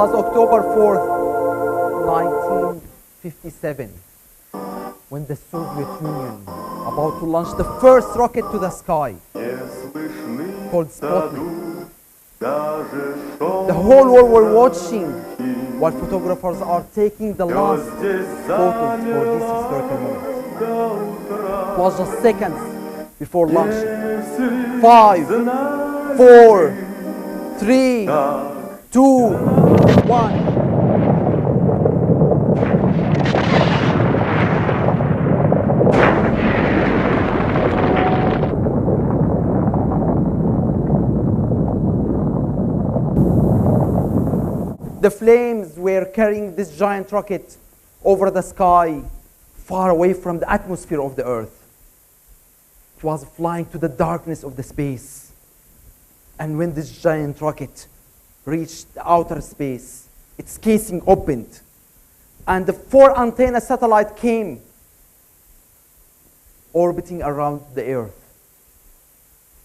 was October 4th, 1957, when the Soviet Union about to launch the first rocket to the sky, called Sputnik. The whole world were watching while photographers are taking the last photos for this historical moment. It was just seconds before launching. 5, 4, 3, 2, 1. The flames were carrying this giant rocket over the sky, far away from the atmosphere of the Earth. It was flying to the darkness of the space. And when this giant rocket reached the outer space, its casing opened, and the 4 antenna satellite came orbiting around the Earth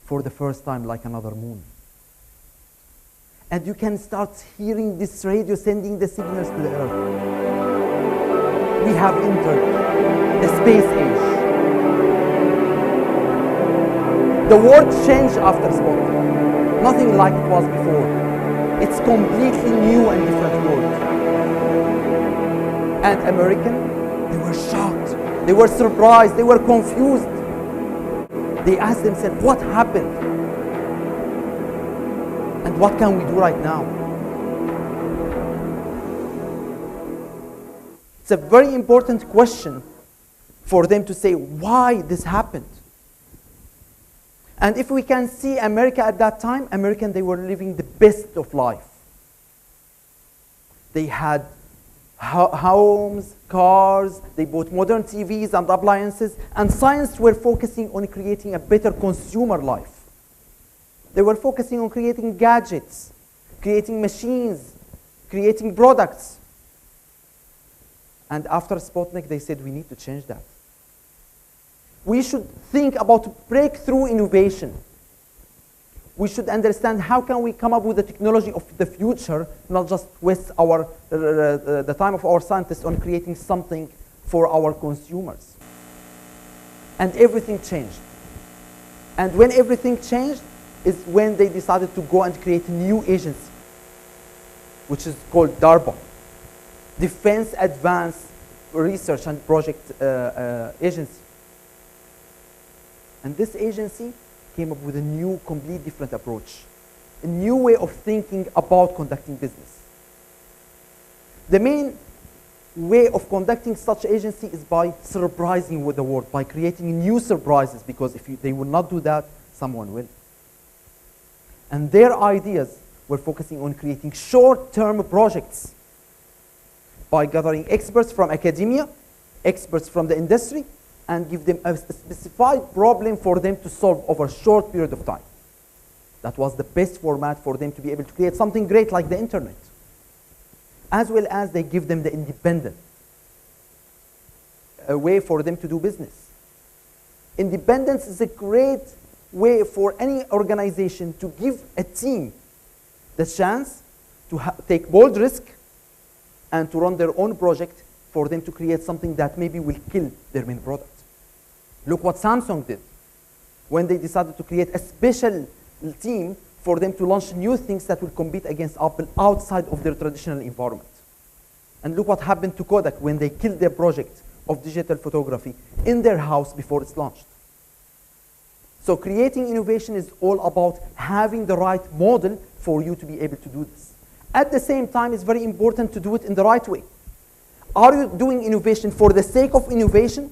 for the first time like another moon. And you can start hearing this radio sending the signals to the Earth. We have entered the space age. The world changed after Sputnik. Nothing like it was before. It's completely new and different world. And American, they were shocked. They were surprised. They were confused. They asked themselves, what happened? And what can we do right now? It's a very important question for them to say why this happened. And if we can see America at that time, American, they were living the best of life. They had homes, cars, they bought modern TVs and appliances, and science were focusing on creating a better consumer life. They were focusing on creating gadgets, creating machines, creating products. And after Sputnik, they said, we need to change that. We should think about breakthrough innovation. We should understand how can we come up with the technology of the future, not just waste the time of our scientists on creating something for our consumers. And everything changed. And when everything changed, is when they decided to go and create a new agency, which is called DARPA, Defense Advanced Research and Project Agency. And this agency came up with a new, completely different approach, a new way of thinking about conducting business. The main way of conducting such agency is by surprising with the world, by creating new surprises, because if they will not do that, someone will. And their ideas were focusing on creating short-term projects by gathering experts from academia, experts from the industry, and give them a specified problem for them to solve over a short period of time. That was the best format for them to be able to create something great like the internet. As well as they give them the independent, a way for them to do business. Independence is a great way for any organization to give a team the chance to take bold risk and to run their own project for them to create something that maybe will kill their main product. Look what Samsung did when they decided to create a special team for them to launch new things that will compete against Apple outside of their traditional environment. And look what happened to Kodak when they killed their project of digital photography in their house before it's launched. So creating innovation is all about having the right model for you to be able to do this. At the same time, it's very important to do it in the right way. Are you doing innovation for the sake of innovation,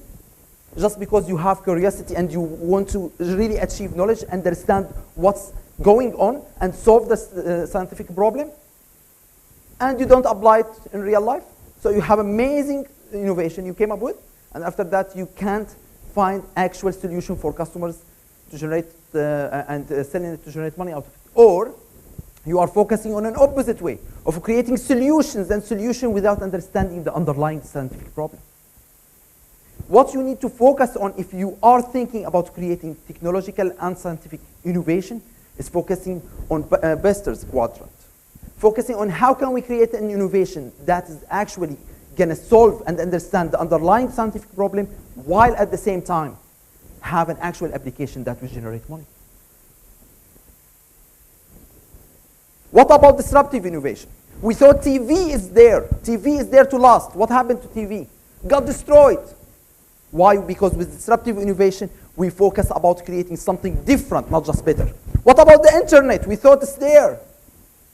just because you have curiosity and you want to really achieve knowledge, understand what's going on, and solve the scientific problem, and you don't apply it in real life? So you have amazing innovation you came up with, and after that you can't find actual solution for customers to generate and selling it to generate money out of it. Or you are focusing on an opposite way of creating solutions without understanding the underlying scientific problem. What you need to focus on if you are thinking about creating technological and scientific innovation is focusing on Bester's quadrant. focusing on how can we create an innovation that is actually going to solve and understand the underlying scientific problem, while at the same time have an actual application that will generate money. What about disruptive innovation? We thought TV is there. TV is there to last. What happened to TV? Got destroyed. Why? Because with disruptive innovation, we focus about creating something different, not just better. What about the internet? We thought it's there.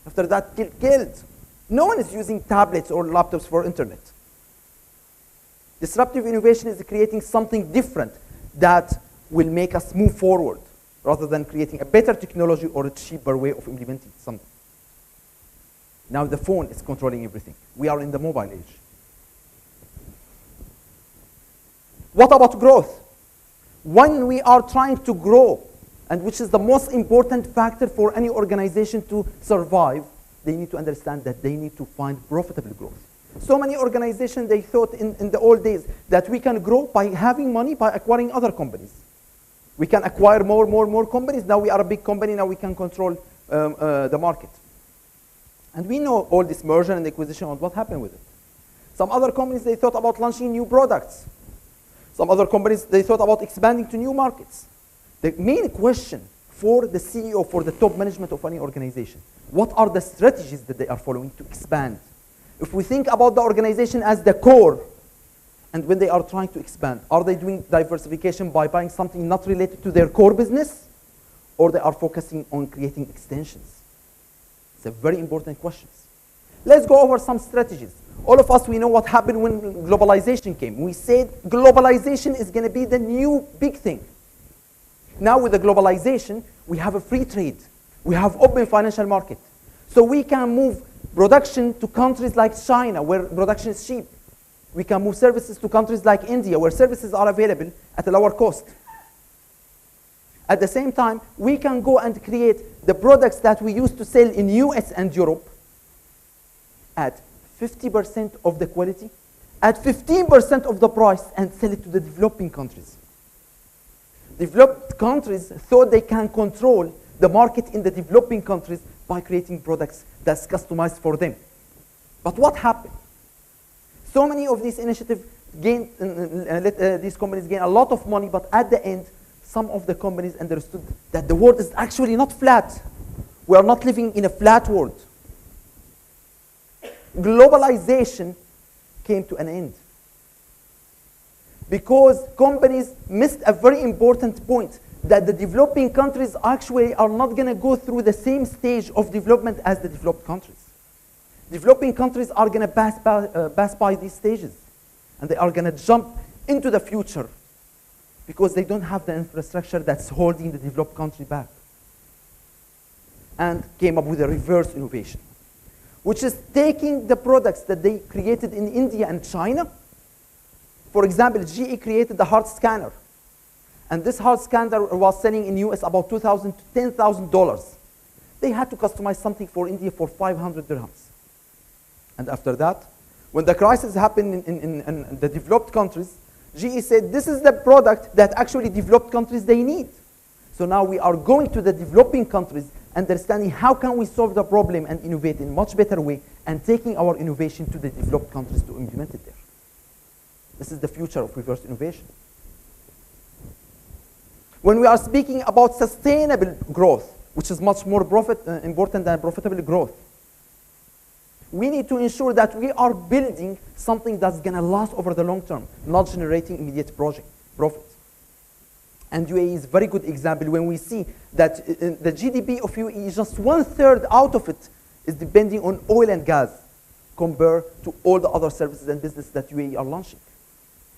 After that, killed. No one is using tablets or laptops for internet. Disruptive innovation is creating something different that will make us move forward, rather than creating a better technology or a cheaper way of implementing something. Now the phone is controlling everything. We are in the mobile age. What about growth? When we are trying to grow, and which is the most important factor for any organization to survive, they need to understand that they need to find profitable growth. So many organizations, they thought in the old days that we can grow by having money, by acquiring other companies. We can acquire more companies. Now we are a big company. Now we can control the market. And we know all this merger and acquisition and what happened with it. Some other companies, they thought about launching new products. Some other companies, they thought about expanding to new markets. The main question for the CEO, for the top management of any organization, what are the strategies that they are following to expand? If we think about the organization as the core, and when they are trying to expand, are they doing diversification by buying something not related to their core business? Or they are focusing on creating extensions? It's a very important question. Let's go over some strategies. All of us, we know what happened when globalization came. We said globalization is going to be the new big thing. Now with the globalization, we have a free trade. We have open financial market. So we can move production to countries like China, where production is cheap. We can move services to countries like India, where services are available at a lower cost. At the same time, we can go and create the products that we used to sell in US and Europe at 50% of the quality, at 15% of the price, and sell it to the developing countries. Developed countries thought they can control the market in the developing countries by creating products that's customized for them. But what happened? So many of these initiatives gain, these companies gain a lot of money, but at the end, some of the companies understood that the world is actually not flat. We are not living in a flat world. Globalization came to an end because companies missed a very important point, that the developing countries actually are not going to go through the same stage of development as the developed countries. Developing countries are going to pass by these stages, and they are going to jump into the future because they don't have the infrastructure that's holding the developed country back. And came up with a reverse innovation, which is taking the products that they created in India and China. For example, GE created the heart scanner. And this heart scanner was selling in US about $2,000 to $10,000. They had to customize something for India for 500 dirhams. And after that, when the crisis happened in the developed countries, GE said, this is the product that actually developed countries, they need. So now we are going to the developing countries, understanding how can we solve the problem and innovate in a much better way, and taking our innovation to the developed countries to implement it there. This is the future of reverse innovation. When we are speaking about sustainable growth, which is much more important than profitable growth, we need to ensure that we are building something that's going to last over the long term, not generating immediate profit. And UAE is a very good example when we see that the GDP of UAE is just 1/3 out of it is depending on oil and gas compared to all the other services and businesses that UAE are launching.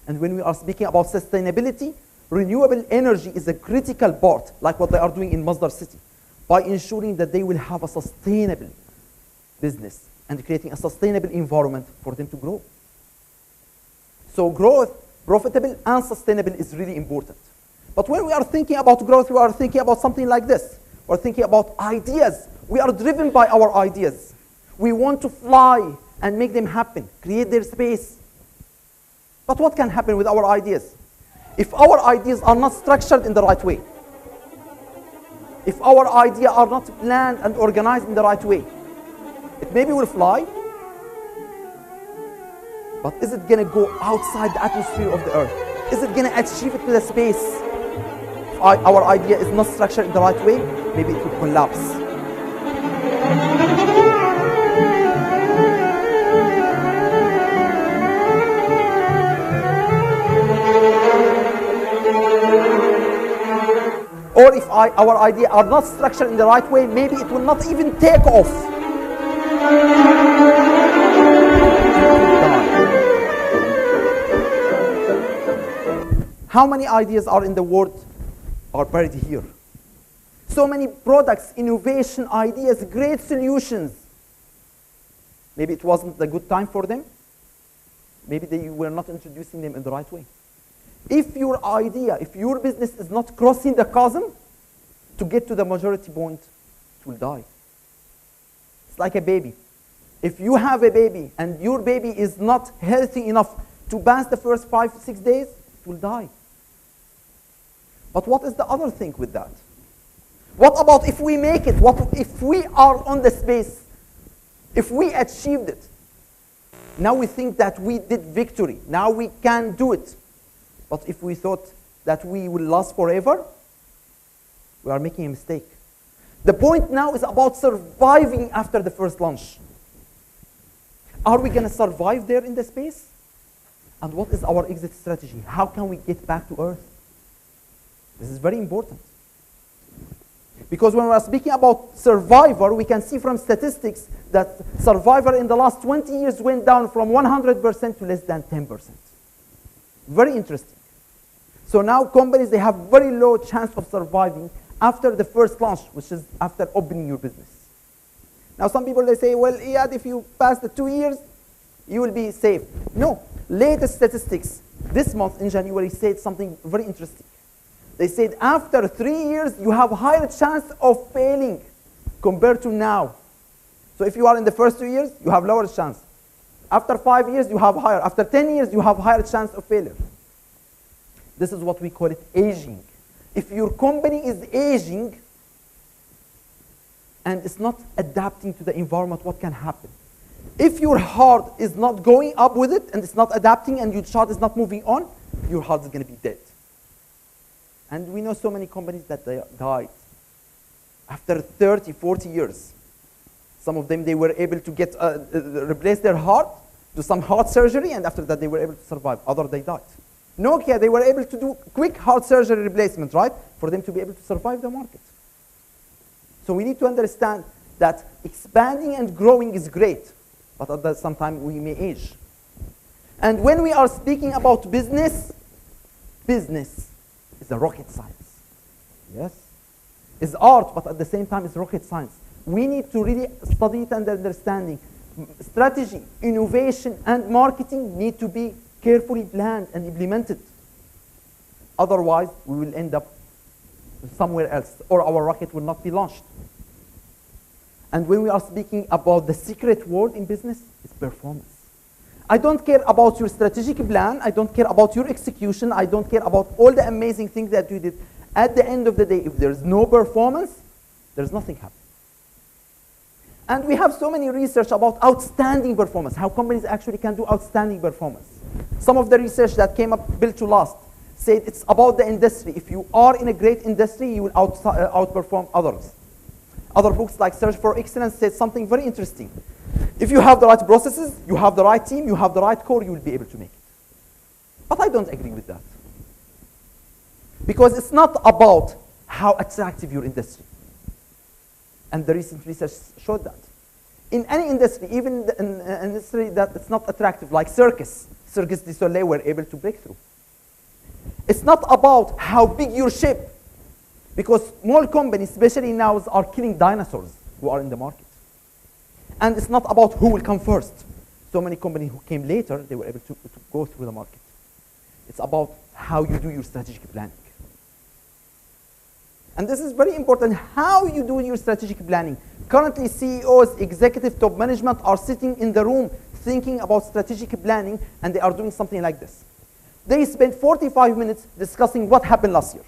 And when we are speaking about sustainability, renewable energy is a critical part, like what they are doing in Masdar City, by ensuring that they will have a sustainable business and creating a sustainable environment for them to grow. So growth, profitable and sustainable, is really important. But when we are thinking about growth, we are thinking about something like this. We're thinking about ideas. We are driven by our ideas. We want to fly and make them happen, create their space. But what can happen with our ideas? If our ideas are not structured in the right way, if our ideas are not planned and organized in the right way, It maybe will fly, but is it going to go outside the atmosphere of the Earth? Is it going to achieve it to the space? If our idea is not structured in the right way, maybe it will collapse. Or if our idea are not structured in the right way, maybe it will not even take off. How many ideas are in the world are buried here? So many products, innovation, ideas, great solutions. Maybe it wasn't the good time for them. Maybe they were not introducing them in the right way. If your idea, if your business is not crossing the chasm to get to the majority point, it will die. It's like a baby. If you have a baby and your baby is not healthy enough to pass the first 5-6 days, it will die. But what is the other thing with that? What about if we make it? What if we are on the space? If we achieved it? Now we think that we did victory. Now we can do it. But if we thought that we will last forever, we are making a mistake. The point now is about surviving after the first launch. Are we going to survive there in the space? And what is our exit strategy? How can we get back to Earth? This is very important. Because when we are speaking about survivor, we can see from statistics that survivor in the last 20 years went down from 100% to less than 10%. Very interesting. So now companies, they have very low chance of surviving after the first launch, which is after opening your business. Now some people, they say, well, Iyad, if you pass the 2 years, you will be safe. No, latest statistics this month in January said something very interesting. They said after 3 years, you have a higher chance of failing compared to now. So if you are in the first 2 years, you have lower chance. After 5 years, you have higher. After 10 years, you have higher chance of failure. This is what we call it aging. If your company is aging and it's not adapting to the environment, what can happen? If your heart is not going up with it and it's not adapting and your chart is not moving on, your heart is going to be dead. And we know so many companies that they died after 30, 40 years. Some of them, they were able to get replace their heart, do some heart surgery, and after that they were able to survive. Others, they died. Nokia, they were able to do quick heart surgery replacement, right? For them to be able to survive the market. So we need to understand that expanding and growing is great, but at the same time we may age. And when we are speaking about business, business is a rocket science. Yes? It's art, but at the same time it's rocket science. We need to really study it and understanding. Strategy, innovation, and marketing need to be carefully planned and implemented. Otherwise, we will end up somewhere else, or our rocket will not be launched. And when we are speaking about the secret word in business, it's performance. I don't care about your strategic plan. I don't care about your execution. I don't care about all the amazing things that you did. At the end of the day, if there's no performance, there's nothing happening. And we have so many research about outstanding performance, how companies actually can do outstanding performance. Some of the research that came up, Built to Last, said it's about the industry. If you are in a great industry, you will outperform others. Other books like Search for Excellence said something very interesting. If you have the right processes, you have the right team, you have the right core, you will be able to make it. But I don't agree with that. Because it's not about how attractive your industry. And the recent research showed that. In any industry, even in an industry that it's not attractive, like Circus du Soleil were able to break through. It's not about how big your ship, because small companies, especially now, are killing dinosaurs who are in the market. And it's not about who will come first. So many companies who came later, they were able to go through the market. It's about how you do your strategic planning. And this is very important, how you do your strategic planning. Currently, CEOs, executive top management are sitting in the room thinking about strategic planning, and they are doing something like this. They spent 45 minutes discussing what happened last year.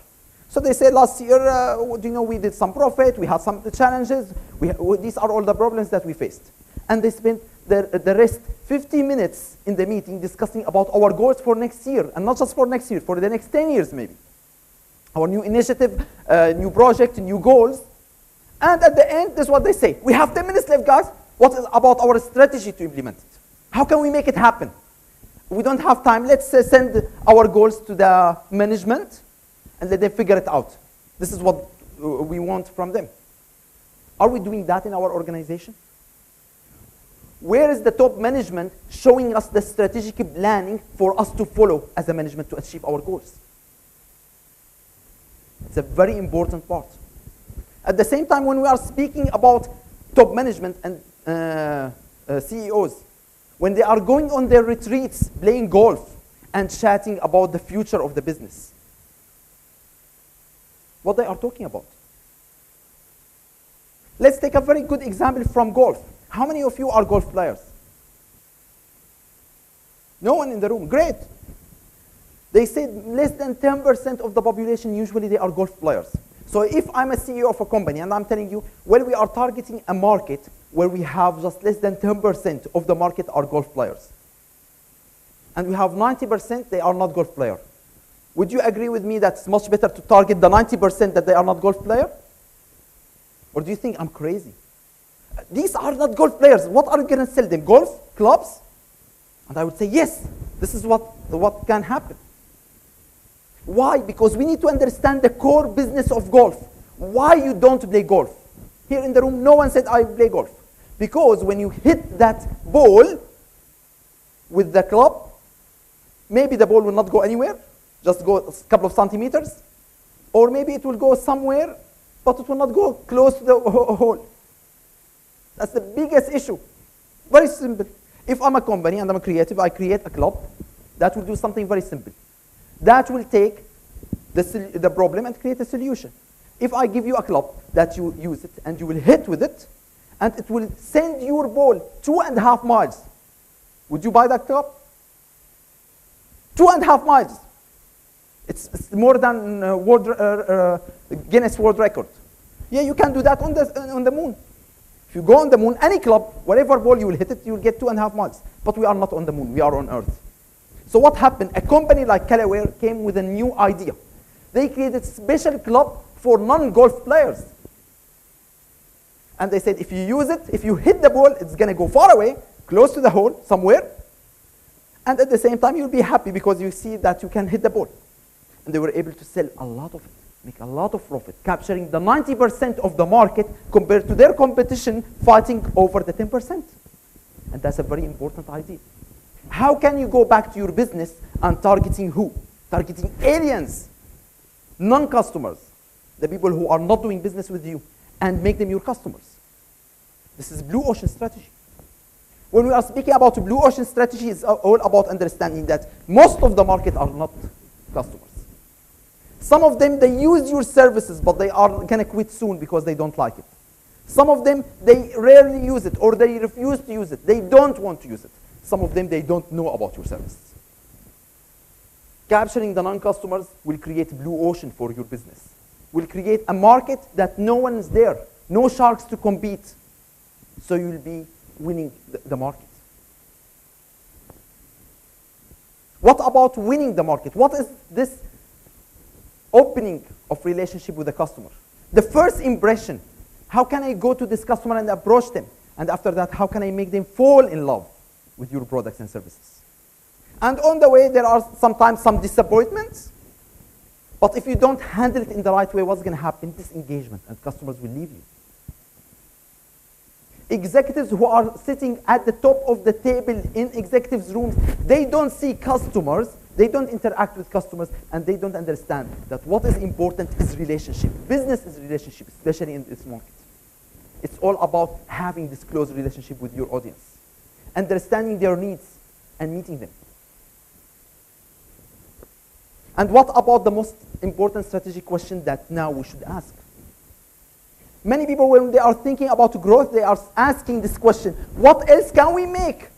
So they said last year, we did some profit, we had some challenges, these are all the problems that we faced. And they spend the rest 50 minutes in the meeting discussing about our goals for next year, and not just for next year, for the next 10 years maybe. Our new initiative, new project, new goals. And at the end, this is what they say. We have 10 minutes left, guys. What is about our strategy to implement it? How can we make it happen? We don't have time. Let's send our goals to the management and let them figure it out. This is what we want from them. Are we doing that in our organization? Where is the top management showing us the strategic planning for us to follow as a management to achieve our goals? It's a very important part. At the same time, when we are speaking about top management and CEOs, when they are going on their retreats, playing golf, and chatting about the future of the business, what they are talking about. Let's take a very good example from golf. How many of you are golf players? No one in the room. Great. They said less than 10% of the population, usually they are golf players. So if I'm a CEO of a company and I'm telling you, well, we are targeting a market where we have just less than 10% of the market are golf players. And we have 90% they are not golf players. Would you agree with me that it's much better to target the 90% that they are not golf players? Or do you think I'm crazy? These are not golf players. What are you going to sell them? Golf clubs? And I would say, yes, this is what can happen. Why? Because we need to understand the core business of golf. Why you don't play golf? Here in the room, no one said, I play golf. Because when you hit that ball with the club, maybe the ball will not go anywhere, just go a couple of centimeters, or maybe it will go somewhere, but it will not go close to the hole. That's the biggest issue. Very simple. If I'm a company and I'm a creative, I create a club that will do something very simple. That will take the problem and create a solution. If I give you a club that you use it and you will hit with it, and it will send your ball 2.5 miles, would you buy that club? 2.5 miles. It's more than Guinness World Record. Yeah, you can do that on the moon. If you go on the moon, any club, whatever ball you will hit it, you will get 2.5 miles. But we are not on the moon, we are on Earth. So what happened? A company like Callaware came with a new idea. They created a special club for non-golf players. And they said, if you use it, if you hit the ball, it's going to go far away, close to the hole, somewhere. And at the same time, you'll be happy because you see that you can hit the ball. And they were able to sell a lot of it, make a lot of profit, capturing the 90% of the market compared to their competition fighting over the 10%. And that's a very important idea. How can you go back to your business and targeting who? Targeting aliens, non-customers, the people who are not doing business with you, and make them your customers. This is blue ocean strategy. When we are speaking about blue ocean strategy, it's all about understanding that most of the market are not customers. Some of them, they use your services, but they are going to quit soon because they don't like it. Some of them, they rarely use it, or they refuse to use it. They don't want to use it. Some of them, they don't know about your services. Capturing the non-customers will create blue ocean for your business. Will create a market that no one is there, no sharks to compete. So you'll be winning the market. What about winning the market? What is this opening of relationship with the customer? The first impression, how can I go to this customer and approach them? And after that, how can I make them fall in love with your products and services? And on the way, there are sometimes some disappointments. But if you don't handle it in the right way, what's going to happen? Disengagement, and customers will leave you. Executives who are sitting at the top of the table in executives' rooms, they don't see customers, they don't interact with customers, and they don't understand that what is important is relationship. Business is relationship, especially in this market. It's all about having this close relationship with your audience, understanding their needs, and meeting them. And what about the most important strategic question that now we should ask? Many people, when they are thinking about growth, they are asking this question: what else can we make?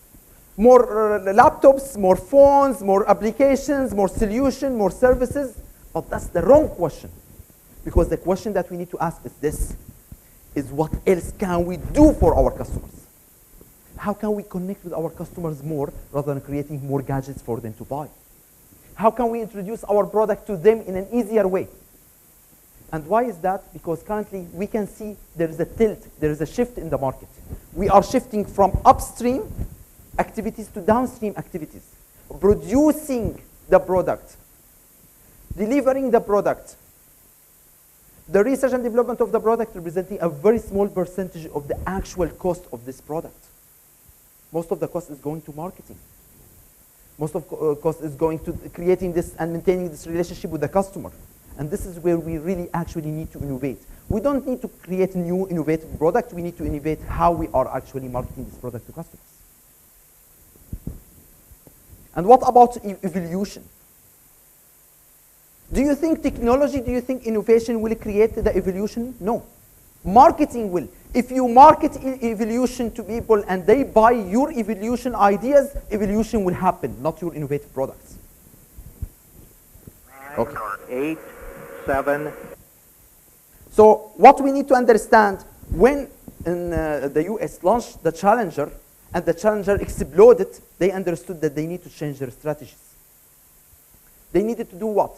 More laptops, more phones, more applications, more solutions, more services. But that's the wrong question. Because the question that we need to ask is this: is what else can we do for our customers? how can we connect with our customers more rather than creating more gadgets for them to buy? How can we introduce our product to them in an easier way? And why is that? Because currently we can see there is a tilt, there is a shift in the market. We are shifting from upstream activities to downstream activities. Producing the product, delivering the product, the research and development of the product representing a very small percentage of the actual cost of this product. Most of the cost is going to marketing. Most of the cost is going to creating this and maintaining this relationship with the customer. And this is where we really actually need to innovate. We don't need to create a new innovative product. We need to innovate how we are actually marketing this product to customers. And what about evolution? Do you think technology, do you think innovation will create the evolution? No. Marketing will. If you market evolution to people and they buy your evolution ideas, evolution will happen, not your innovative products. 9, 8, 7. So what we need to understand, when the US launched the Challenger and the Challenger exploded, they understood that they need to change their strategies. They needed to do what?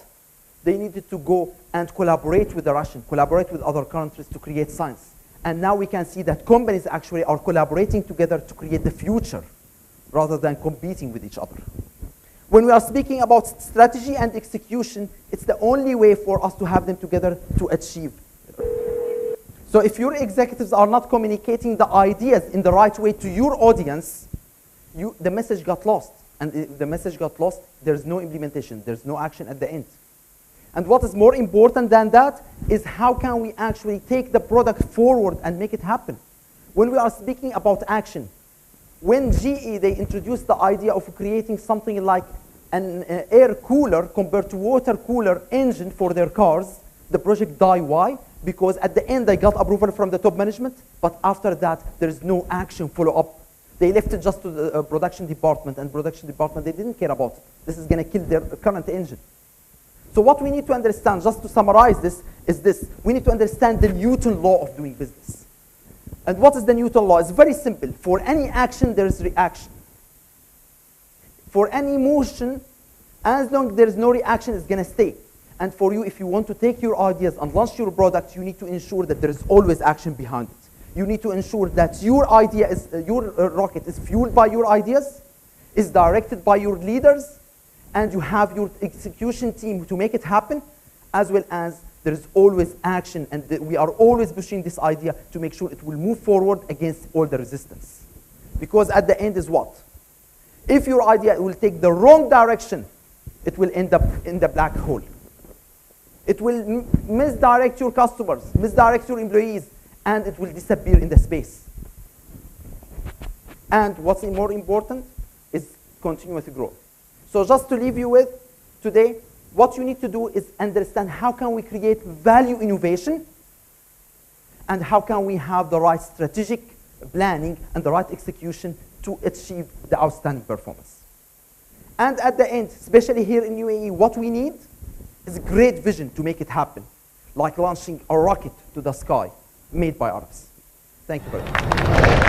They needed to go and collaborate with the Russian, collaborate with other countries to create science. And now we can see that companies actually are collaborating together to create the future rather than competing with each other. When we are speaking about strategy and execution, it's the only way for us to have them together to achieve. So if your executives are not communicating the ideas in the right way to your audience, the message got lost. And if the message got lost, there's no implementation, there's no action at the end. And what is more important than that is how can we actually take the product forward and make it happen. When we are speaking about action, when GE, they introduced the idea of creating something like an air cooler compared to water cooler engine for their cars, the project died. Why? Because at the end they got approval from the top management, but after that there is no action follow-up. They left it just to the production department, and production department, they didn't care about it. This is going to kill their current engine. So what we need to understand, just to summarize this, is this. We need to understand the Newton law of doing business. And what is the Newton law? It's very simple. For any action, there is reaction. For any motion, as long as there is no reaction, it's going to stay. And for you, if you want to take your ideas and launch your product, you need to ensure that there is always action behind it. You need to ensure that your idea is, your rocket is fueled by your ideas, is directed by your leaders, and you have your execution team to make it happen, as well as there is always action, and we are always pushing this idea to make sure it will move forward against all the resistance. Because at the end is what? If your idea will take the wrong direction, it will end up in the black hole. It will misdirect your customers, misdirect your employees, and it will disappear in the space. And what's more important is continuous growth. So just to leave you with today, what you need to do is understand how can we create value innovation, and how can we have the right strategic planning and the right execution to achieve the outstanding performance. And at the end, especially here in UAE, what we need is a great vision to make it happen, like launching a rocket to the sky made by Arabs. Thank you very much.